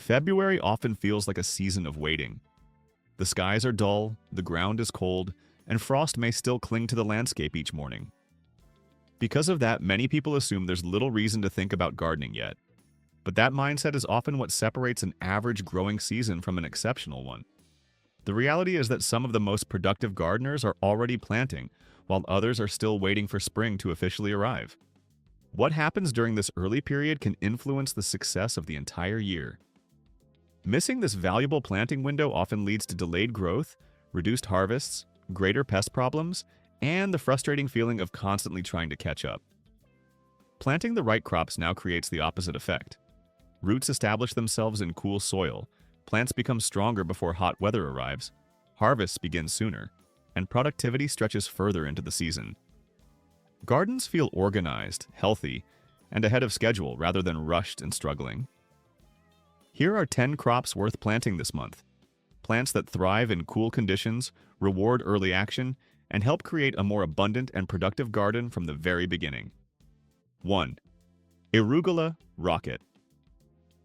February often feels like a season of waiting. The skies are dull, the ground is cold, and frost may still cling to the landscape each morning. Because of that, many people assume there's little reason to think about gardening yet. But that mindset is often what separates an average growing season from an exceptional one. The reality is that some of the most productive gardeners are already planting, while others are still waiting for spring to officially arrive. What happens during this early period can influence the success of the entire year. Missing this valuable planting window often leads to delayed growth, reduced harvests, greater pest problems, and the frustrating feeling of constantly trying to catch up. Planting the right crops now creates the opposite effect. Roots establish themselves in cool soil, plants become stronger before hot weather arrives, harvests begin sooner, and productivity stretches further into the season. Gardens feel organized, healthy, and ahead of schedule rather than rushed and struggling. Here are 10 crops worth planting this month. Plants that thrive in cool conditions, reward early action, and help create a more abundant and productive garden from the very beginning. 1. Arugula rocket.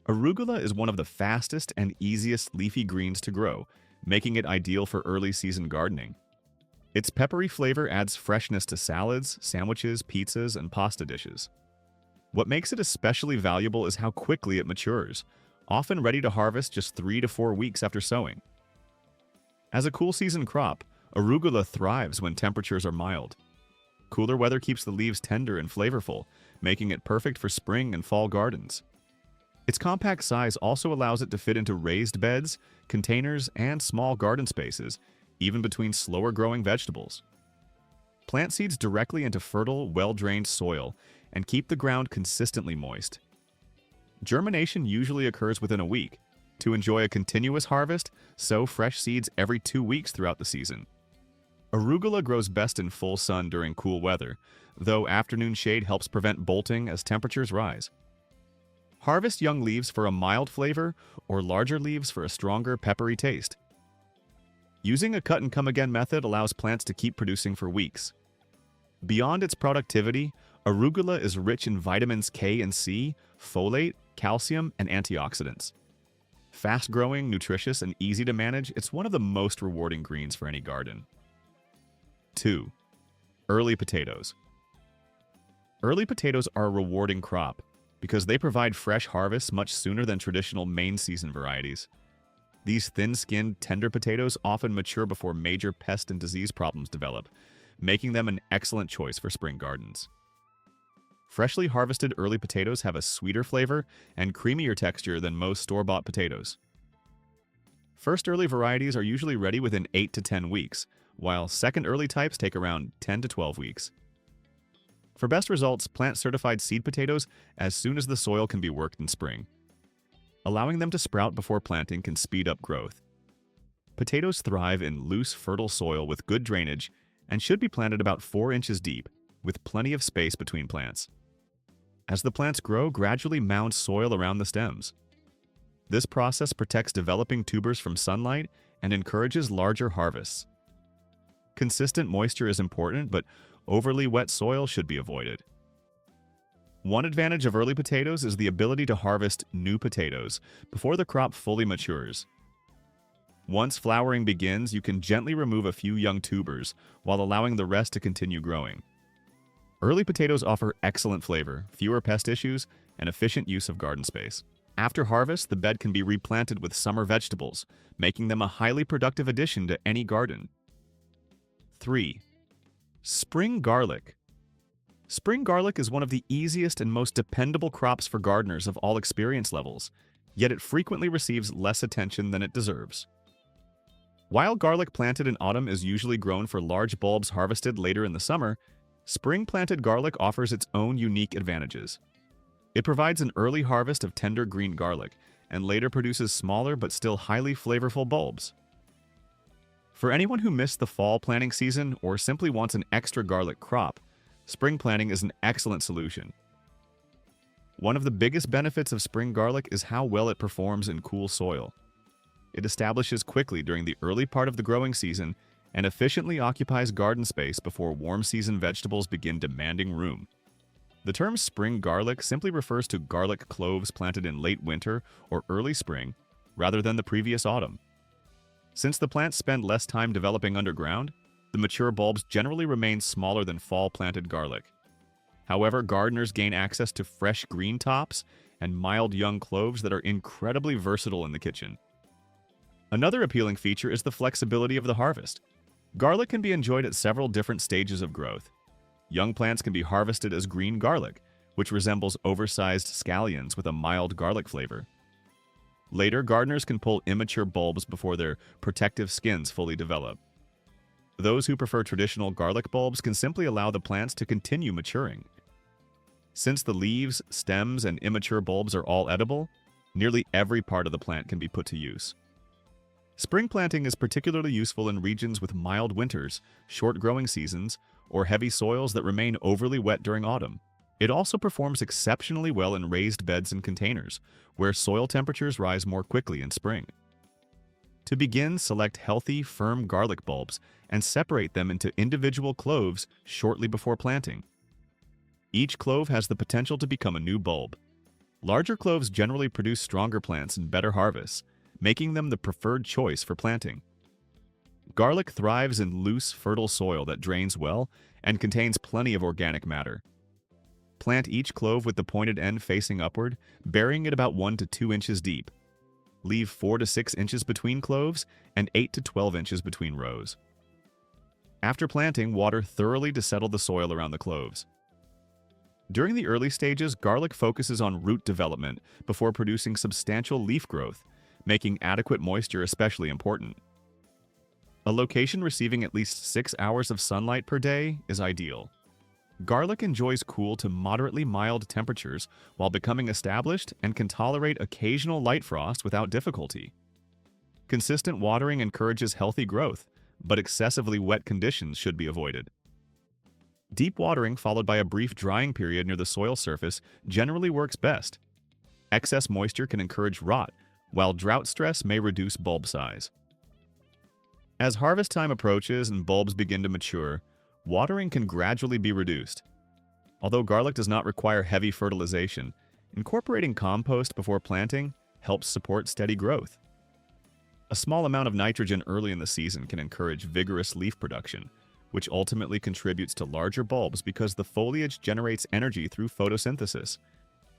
Arugula is one of the fastest and easiest leafy greens to grow, making it ideal for early season gardening. Its peppery flavor adds freshness to salads, sandwiches, pizzas, and pasta dishes. What makes it especially valuable is how quickly it matures, often ready to harvest just 3 to 4 weeks after sowing. As a cool season crop, arugula thrives when temperatures are mild. Cooler weather keeps the leaves tender and flavorful, making it perfect for spring and fall gardens. Its compact size also allows it to fit into raised beds, containers, and small garden spaces, even between slower-growing vegetables. Plant seeds directly into fertile, well-drained soil and keep the ground consistently moist. Germination usually occurs within a week. To enjoy a continuous harvest, sow fresh seeds every 2 weeks throughout the season. Arugula grows best in full sun during cool weather, though afternoon shade helps prevent bolting as temperatures rise. Harvest young leaves for a mild flavor or larger leaves for a stronger, peppery taste. Using a cut-and-come-again method allows plants to keep producing for weeks. Beyond its productivity, arugula is rich in vitamins K and C, folate, calcium, and antioxidants. Fast-growing, nutritious, and easy to manage, it's one of the most rewarding greens for any garden. 2. Early potatoes. Early potatoes are a rewarding crop because they provide fresh harvests much sooner than traditional main season varieties. These thin-skinned, tender potatoes often mature before major pest and disease problems develop, making them an excellent choice for spring gardens. Freshly harvested early potatoes have a sweeter flavor and creamier texture than most store-bought potatoes. First early varieties are usually ready within 8 to 10 weeks, while second early types take around 10 to 12 weeks. For best results, plant certified seed potatoes as soon as the soil can be worked in spring. Allowing them to sprout before planting can speed up growth. Potatoes thrive in loose, fertile soil with good drainage and should be planted about 4 inches deep, with plenty of space between plants. As the plants grow, gradually mound soil around the stems. This process protects developing tubers from sunlight and encourages larger harvests. Consistent moisture is important, but overly wet soil should be avoided. One advantage of early potatoes is the ability to harvest new potatoes before the crop fully matures. Once flowering begins, you can gently remove a few young tubers while allowing the rest to continue growing. Early potatoes offer excellent flavor, fewer pest issues, and efficient use of garden space. After harvest, the bed can be replanted with summer vegetables, making them a highly productive addition to any garden. 3. Spring garlic. Spring garlic is one of the easiest and most dependable crops for gardeners of all experience levels, yet it frequently receives less attention than it deserves. While garlic planted in autumn is usually grown for large bulbs harvested later in the summer, spring-planted garlic offers its own unique advantages. It provides an early harvest of tender green garlic and later produces smaller but still highly flavorful bulbs. For anyone who missed the fall planting season or simply wants an extra garlic crop, spring planting is an excellent solution. One of the biggest benefits of spring garlic is how well it performs in cool soil. It establishes quickly during the early part of the growing season and efficiently occupies garden space before warm season vegetables begin demanding room. The term spring garlic simply refers to garlic cloves planted in late winter or early spring, rather than the previous autumn. Since the plants spend less time developing underground, the mature bulbs generally remain smaller than fall-planted garlic. However, gardeners gain access to fresh green tops and mild young cloves that are incredibly versatile in the kitchen. Another appealing feature is the flexibility of the harvest. Garlic can be enjoyed at several different stages of growth. Young plants can be harvested as green garlic, which resembles oversized scallions with a mild garlic flavor. Later, gardeners can pull immature bulbs before their protective skins fully develop. Those who prefer traditional garlic bulbs can simply allow the plants to continue maturing. Since the leaves, stems, and immature bulbs are all edible, nearly every part of the plant can be put to use. Spring planting is particularly useful in regions with mild winters, short growing seasons, or heavy soils that remain overly wet during autumn. It also performs exceptionally well in raised beds and containers, where soil temperatures rise more quickly in spring. To begin, select healthy, firm garlic bulbs and separate them into individual cloves shortly before planting. Each clove has the potential to become a new bulb. Larger cloves generally produce stronger plants and better harvests, making them the preferred choice for planting. Garlic thrives in loose, fertile soil that drains well and contains plenty of organic matter. Plant each clove with the pointed end facing upward, burying it about 1 to 2 inches deep. Leave 4 to 6 inches between cloves and 8 to 12 inches between rows. After planting, water thoroughly to settle the soil around the cloves. During the early stages, garlic focuses on root development before producing substantial leaf growth, making adequate moisture especially important. A location receiving at least 6 hours of sunlight per day is ideal. Garlic enjoys cool to moderately mild temperatures while becoming established and can tolerate occasional light frost without difficulty. Consistent watering encourages healthy growth, but excessively wet conditions should be avoided. Deep watering followed by a brief drying period near the soil surface generally works best. Excess moisture can encourage rot, while drought stress may reduce bulb size. As harvest time approaches and bulbs begin to mature, watering can gradually be reduced. Although garlic does not require heavy fertilization, incorporating compost before planting helps support steady growth. A small amount of nitrogen early in the season can encourage vigorous leaf production, which ultimately contributes to larger bulbs because the foliage generates energy through photosynthesis.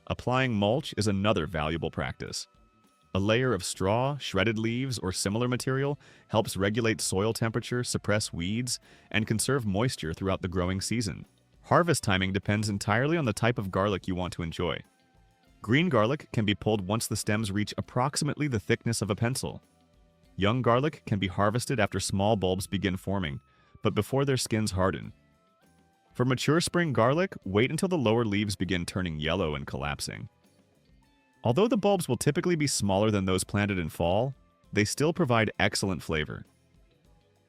Applying mulch is another valuable practice. A layer of straw, shredded leaves, or similar material helps regulate soil temperature, suppress weeds, and conserve moisture throughout the growing season. Harvest timing depends entirely on the type of garlic you want to enjoy. Green garlic can be pulled once the stems reach approximately the thickness of a pencil. Young garlic can be harvested after small bulbs begin forming, but before their skins harden. For mature spring garlic, wait until the lower leaves begin turning yellow and collapsing. Although the bulbs will typically be smaller than those planted in fall, they still provide excellent flavor.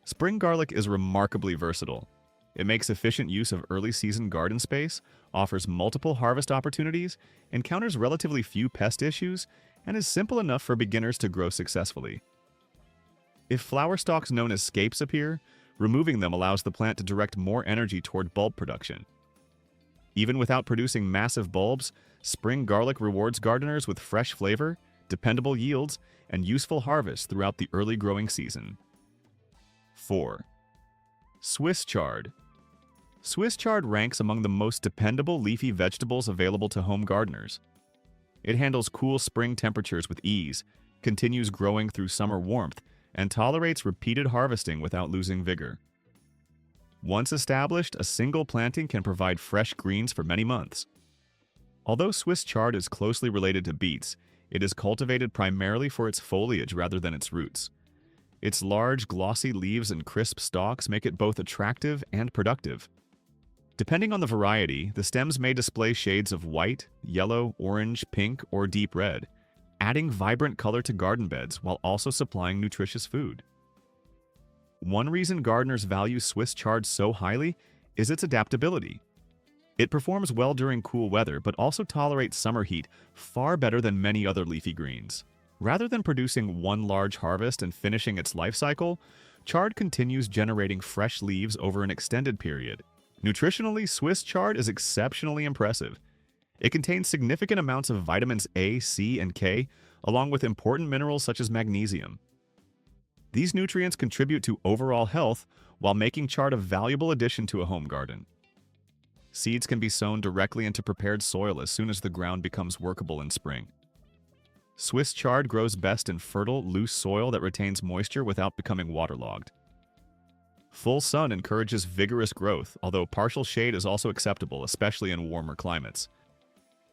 Spring garlic is remarkably versatile. It makes efficient use of early-season garden space, offers multiple harvest opportunities, encounters relatively few pest issues, and is simple enough for beginners to grow successfully. If flower stalks known as scapes appear, removing them allows the plant to direct more energy toward bulb production. Even without producing massive bulbs, spring garlic rewards gardeners with fresh flavor, dependable yields, and useful harvests throughout the early growing season. 4. Swiss chard. Swiss chard ranks among the most dependable leafy vegetables available to home gardeners. It handles cool spring temperatures with ease, continues growing through summer warmth, and tolerates repeated harvesting without losing vigor. Once established, a single planting can provide fresh greens for many months. Although Swiss chard is closely related to beets, it is cultivated primarily for its foliage rather than its roots. Its large, glossy leaves and crisp stalks make it both attractive and productive. Depending on the variety, the stems may display shades of white, yellow, orange, pink, or deep red, adding vibrant color to garden beds while also supplying nutritious food. One reason gardeners value Swiss chard so highly is its adaptability. It performs well during cool weather, but also tolerates summer heat far better than many other leafy greens. Rather than producing one large harvest and finishing its life cycle, chard continues generating fresh leaves over an extended period, Nutritionally, Swiss chard is exceptionally impressive. It contains significant amounts of vitamins A, C, and K, along with important minerals such as magnesium. These nutrients contribute to overall health while making chard a valuable addition to a home garden. Seeds can be sown directly into prepared soil as soon as the ground becomes workable in spring. Swiss chard grows best in fertile, loose soil that retains moisture without becoming waterlogged. Full sun encourages vigorous growth, although partial shade is also acceptable, especially in warmer climates.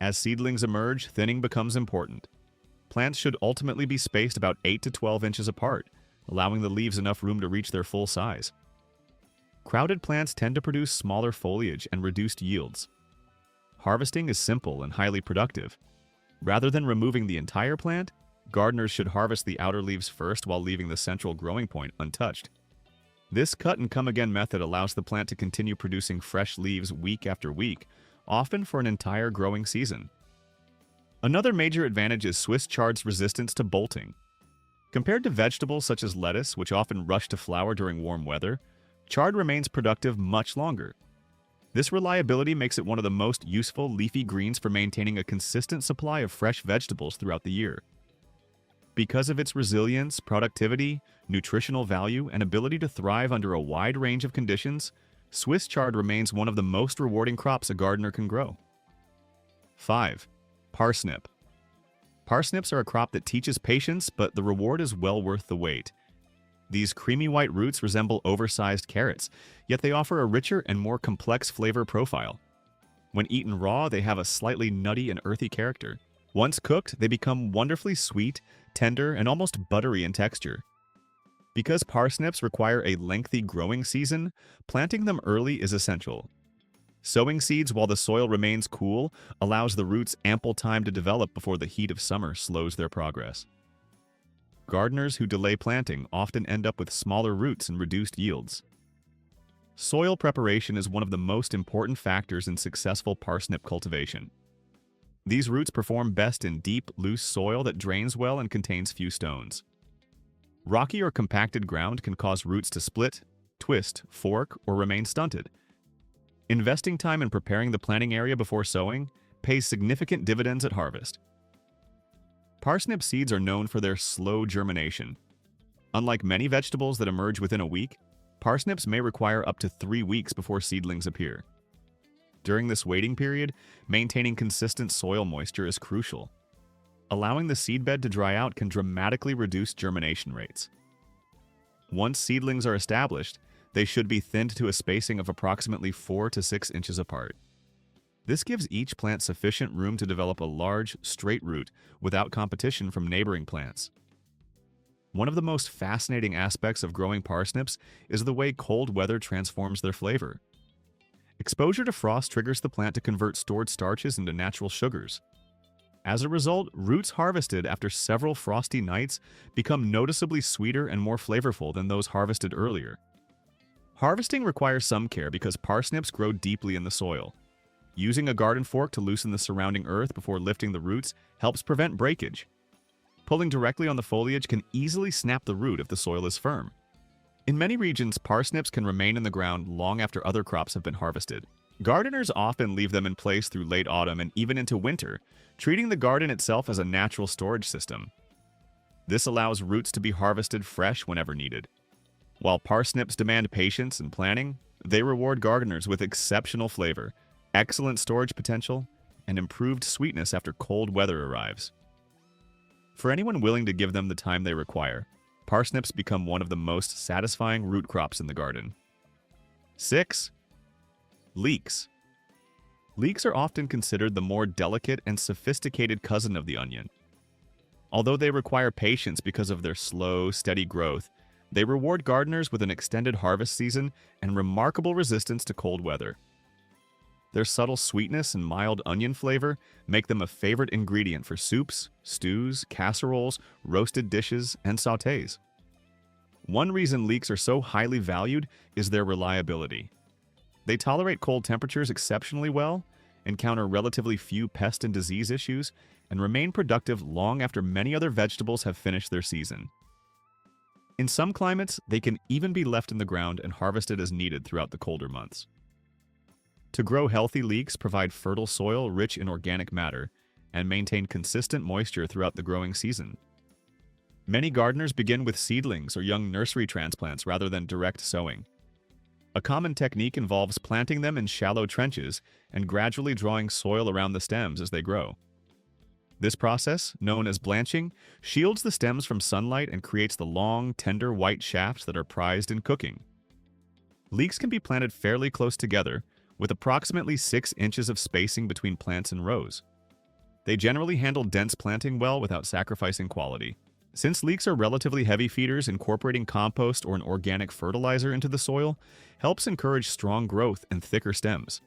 As seedlings emerge, thinning becomes important. Plants should ultimately be spaced about 8 to 12 inches apart, allowing the leaves enough room to reach their full size. Crowded plants tend to produce smaller foliage and reduced yields. Harvesting is simple and highly productive. Rather than removing the entire plant, gardeners should harvest the outer leaves first while leaving the central growing point untouched. This cut-and-come-again method allows the plant to continue producing fresh leaves week after week, often for an entire growing season. Another major advantage is Swiss chard's resistance to bolting. Compared to vegetables such as lettuce, which often rush to flower during warm weather, chard remains productive much longer. This reliability makes it one of the most useful leafy greens for maintaining a consistent supply of fresh vegetables throughout the year. Because of its resilience, productivity, nutritional value, and ability to thrive under a wide range of conditions, Swiss chard remains one of the most rewarding crops a gardener can grow. 5. Parsnip. Parsnips are a crop that teaches patience, but the reward is well worth the wait. These creamy white roots resemble oversized carrots, yet they offer a richer and more complex flavor profile. When eaten raw, they have a slightly nutty and earthy character. Once cooked, they become wonderfully sweet, tender, and almost buttery in texture. Because parsnips require a lengthy growing season, planting them early is essential. Sowing seeds while the soil remains cool allows the roots ample time to develop before the heat of summer slows their progress. Gardeners who delay planting often end up with smaller roots and reduced yields. Soil preparation is one of the most important factors in successful parsnip cultivation. These roots perform best in deep, loose soil that drains well and contains few stones. Rocky or compacted ground can cause roots to split, twist, fork, or remain stunted. Investing time in preparing the planting area before sowing pays significant dividends at harvest. Parsnip seeds are known for their slow germination. Unlike many vegetables that emerge within a week, parsnips may require up to 3 weeks before seedlings appear. During this waiting period, maintaining consistent soil moisture is crucial. Allowing the seedbed to dry out can dramatically reduce germination rates. Once seedlings are established, they should be thinned to a spacing of approximately 4 to 6 inches apart. This gives each plant sufficient room to develop a large, straight root without competition from neighboring plants. One of the most fascinating aspects of growing parsnips is the way cold weather transforms their flavor. Exposure to frost triggers the plant to convert stored starches into natural sugars. As a result, roots harvested after several frosty nights become noticeably sweeter and more flavorful than those harvested earlier. Harvesting requires some care because parsnips grow deeply in the soil. Using a garden fork to loosen the surrounding earth before lifting the roots helps prevent breakage. Pulling directly on the foliage can easily snap the root if the soil is firm. In many regions, parsnips can remain in the ground long after other crops have been harvested. Gardeners often leave them in place through late autumn and even into winter, treating the garden itself as a natural storage system. This allows roots to be harvested fresh whenever needed. While parsnips demand patience and planning, they reward gardeners with exceptional flavor, excellent storage potential, and improved sweetness after cold weather arrives. For anyone willing to give them the time they require, parsnips become one of the most satisfying root crops in the garden. 6. Leeks. Leeks are often considered the more delicate and sophisticated cousin of the onion. Although they require patience because of their slow, steady growth, they reward gardeners with an extended harvest season and remarkable resistance to cold weather. Their subtle sweetness and mild onion flavor make them a favorite ingredient for soups, stews, casseroles, roasted dishes, and sautés. One reason leeks are so highly valued is their reliability. They tolerate cold temperatures exceptionally well, encounter relatively few pest and disease issues, and remain productive long after many other vegetables have finished their season. In some climates, they can even be left in the ground and harvested as needed throughout the colder months. To grow healthy leeks, provide fertile soil rich in organic matter and maintain consistent moisture throughout the growing season. Many gardeners begin with seedlings or young nursery transplants rather than direct sowing. A common technique involves planting them in shallow trenches and gradually drawing soil around the stems as they grow. This process, known as blanching, shields the stems from sunlight and creates the long, tender white shafts that are prized in cooking. Leeks can be planted fairly close together, with approximately 6 inches of spacing between plants in rows. They generally handle dense planting well without sacrificing quality. Since leeks are relatively heavy feeders, incorporating compost or an organic fertilizer into the soil helps encourage strong growth and thicker stems.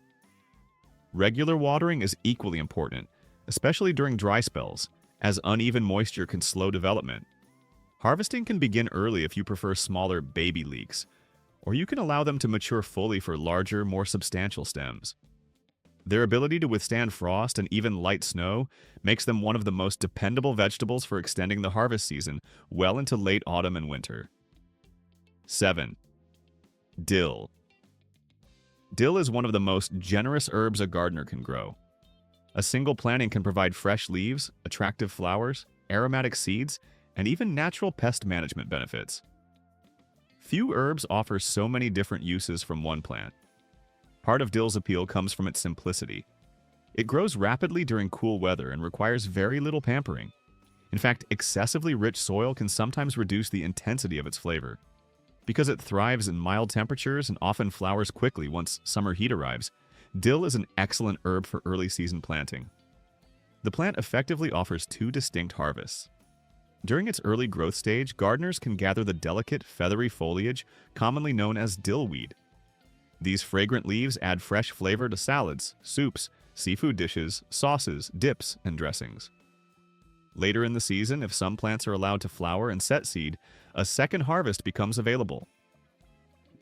Regular watering is equally important, especially during dry spells, as uneven moisture can slow development. Harvesting can begin early if you prefer smaller baby leeks, or you can allow them to mature fully for larger, more substantial stems. Their ability to withstand frost and even light snow makes them one of the most dependable vegetables for extending the harvest season well into late autumn and winter. 7. Dill. Dill is one of the most generous herbs a gardener can grow. A single planting can provide fresh leaves, attractive flowers, aromatic seeds, and even natural pest management benefits. Few herbs offer so many different uses from one plant. Part of dill's appeal comes from its simplicity. It grows rapidly during cool weather and requires very little pampering. In fact, excessively rich soil can sometimes reduce the intensity of its flavor. Because it thrives in mild temperatures and often flowers quickly once summer heat arrives, dill is an excellent herb for early season planting. The plant effectively offers 2 distinct harvests. During its early growth stage, gardeners can gather the delicate, feathery foliage commonly known as dillweed. These fragrant leaves add fresh flavor to salads, soups, seafood dishes, sauces, dips, and dressings. Later in the season, if some plants are allowed to flower and set seed, a second harvest becomes available.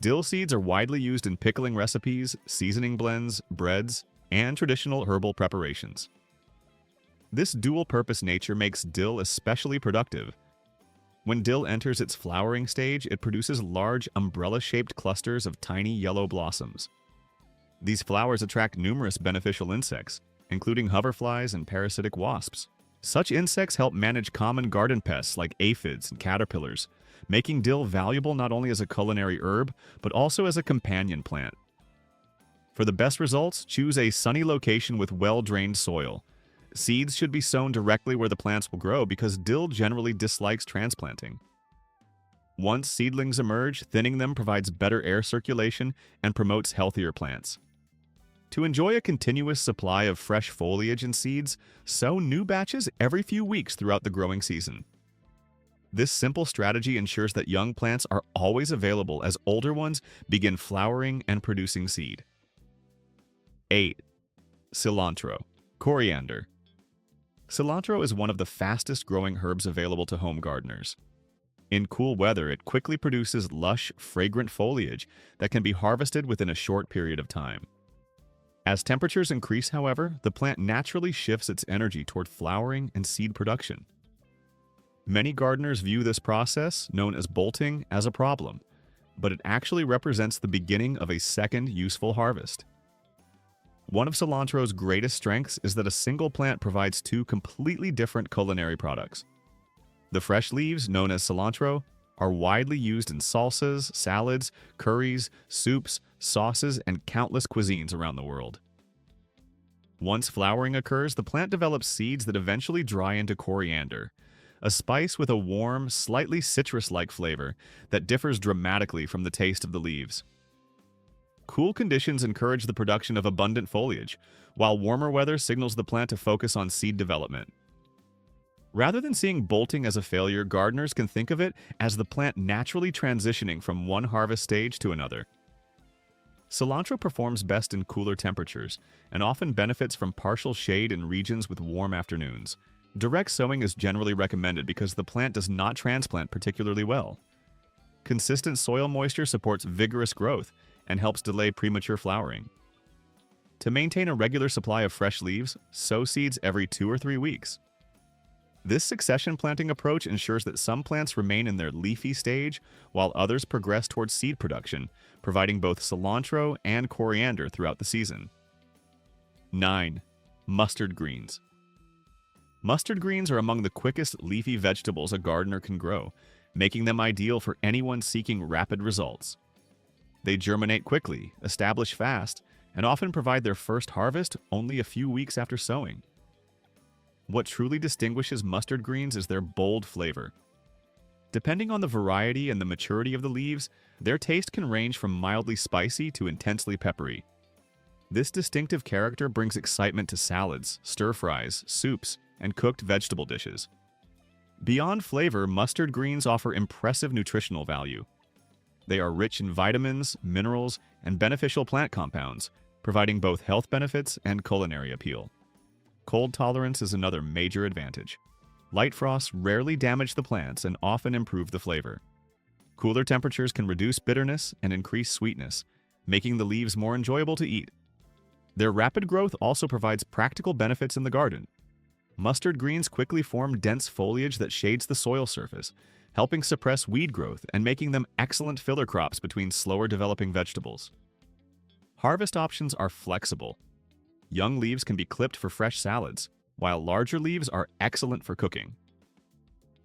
Dill seeds are widely used in pickling recipes, seasoning blends, breads, and traditional herbal preparations. This dual-purpose nature makes dill especially productive. When dill enters its flowering stage, it produces large, umbrella-shaped clusters of tiny yellow blossoms. These flowers attract numerous beneficial insects, including hoverflies and parasitic wasps. Such insects help manage common garden pests like aphids and caterpillars, making dill valuable not only as a culinary herb, but also as a companion plant. For the best results, choose a sunny location with well-drained soil. Seeds should be sown directly where the plants will grow because dill generally dislikes transplanting. Once seedlings emerge, thinning them provides better air circulation and promotes healthier plants. To enjoy a continuous supply of fresh foliage and seeds, sow new batches every few weeks throughout the growing season. This simple strategy ensures that young plants are always available as older ones begin flowering and producing seed. 8. Cilantro. Coriander. Cilantro is one of the fastest growing herbs available to home gardeners. In cool weather, it quickly produces lush, fragrant foliage that can be harvested within a short period of time. As temperatures increase, however, the plant naturally shifts its energy toward flowering and seed production. Many gardeners view this process, known as bolting, as a problem, but it actually represents the beginning of a second useful harvest. One of cilantro's greatest strengths is that a single plant provides 2 completely different culinary products. The fresh leaves, known as cilantro, are widely used in salsas, salads, curries, soups, sauces, and countless cuisines around the world. Once flowering occurs, the plant develops seeds that eventually dry into coriander, a spice with a warm, slightly citrus-like flavor that differs dramatically from the taste of the leaves. Cool conditions encourage the production of abundant foliage, while warmer weather signals the plant to focus on seed development. Rather than seeing bolting as a failure, gardeners can think of it as the plant naturally transitioning from one harvest stage to another. Cilantro performs best in cooler temperatures and often benefits from partial shade in regions with warm afternoons. Direct sowing is generally recommended because the plant does not transplant particularly well. Consistent soil moisture supports vigorous growth and helps delay premature flowering. To maintain a regular supply of fresh leaves, sow seeds every 2 or 3 weeks. This succession planting approach ensures that some plants remain in their leafy stage while others progress towards seed production, providing both cilantro and coriander throughout the season. 9. Mustard greens. Mustard greens are among the quickest leafy vegetables a gardener can grow, making them ideal for anyone seeking rapid results. They germinate quickly, establish fast, and often provide their first harvest only a few weeks after sowing. What truly distinguishes mustard greens is their bold flavor. Depending on the variety and the maturity of the leaves, their taste can range from mildly spicy to intensely peppery. This distinctive character brings excitement to salads, stir-fries, soups, and cooked vegetable dishes. Beyond flavor, mustard greens offer impressive nutritional value. They are rich in vitamins, minerals, and beneficial plant compounds, providing both health benefits and culinary appeal. Cold tolerance is another major advantage. Light frosts rarely damage the plants and often improve the flavor. Cooler temperatures can reduce bitterness and increase sweetness, making the leaves more enjoyable to eat. Their rapid growth also provides practical benefits in the garden. Mustard greens quickly form dense foliage that shades the soil surface, helping suppress weed growth and making them excellent filler crops between slower developing vegetables. Harvest options are flexible. Young leaves can be clipped for fresh salads, while larger leaves are excellent for cooking.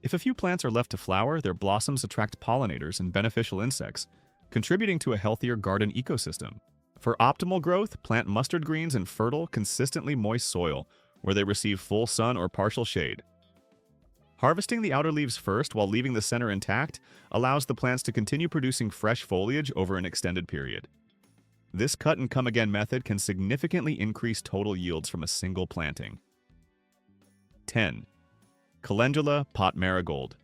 If a few plants are left to flower, their blossoms attract pollinators and beneficial insects, contributing to a healthier garden ecosystem. For optimal growth, plant mustard greens in fertile, consistently moist soil, where they receive full sun or partial shade. Harvesting the outer leaves first while leaving the center intact allows the plants to continue producing fresh foliage over an extended period. This cut-and-come-again method can significantly increase total yields from a single planting. 10. Calendula pot marigold.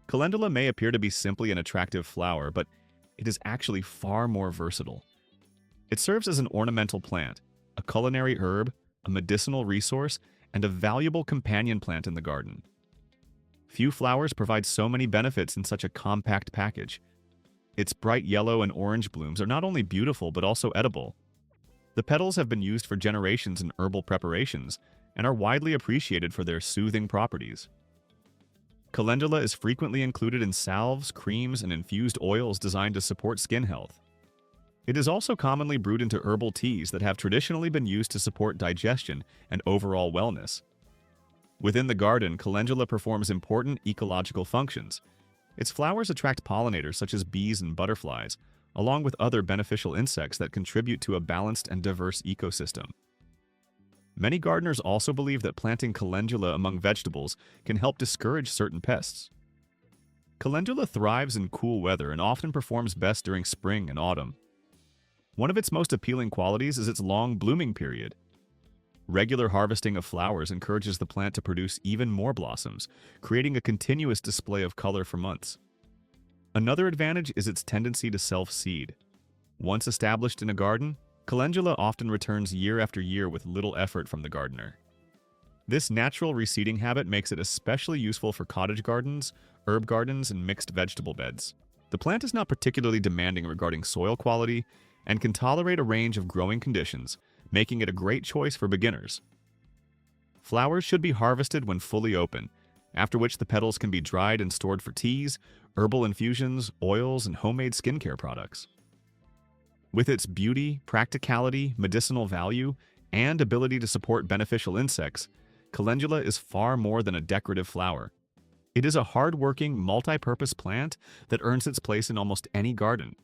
Calendula may appear to be simply an attractive flower, but it is actually far more versatile. It serves as an ornamental plant, a culinary herb, a medicinal resource, and a valuable companion plant in the garden. Few flowers provide so many benefits in such a compact package. Its bright yellow and orange blooms are not only beautiful but also edible. The petals have been used for generations in herbal preparations and are widely appreciated for their soothing properties. Calendula is frequently included in salves, creams, and infused oils designed to support skin health. It is also commonly brewed into herbal teas that have traditionally been used to support digestion and overall wellness. Within the garden, calendula performs important ecological functions. Its flowers attract pollinators such as bees and butterflies, along with other beneficial insects that contribute to a balanced and diverse ecosystem. Many gardeners also believe that planting calendula among vegetables can help discourage certain pests. Calendula thrives in cool weather and often performs best during spring and autumn. One of its most appealing qualities is its long blooming period. Regular harvesting of flowers encourages the plant to produce even more blossoms, creating a continuous display of color for months. Another advantage is its tendency to self-seed. Once established in a garden, calendula often returns year after year with little effort from the gardener. This natural reseeding habit makes it especially useful for cottage gardens, herb gardens, and mixed vegetable beds. The plant is not particularly demanding regarding soil quality and can tolerate a range of growing conditions, making it a great choice for beginners. Flowers should be harvested when fully open, after which the petals can be dried and stored for teas, herbal infusions, oils, and homemade skincare products. With its beauty, practicality, medicinal value, and ability to support beneficial insects, calendula is far more than a decorative flower. It is a hard-working, multi-purpose plant that earns its place in almost any garden.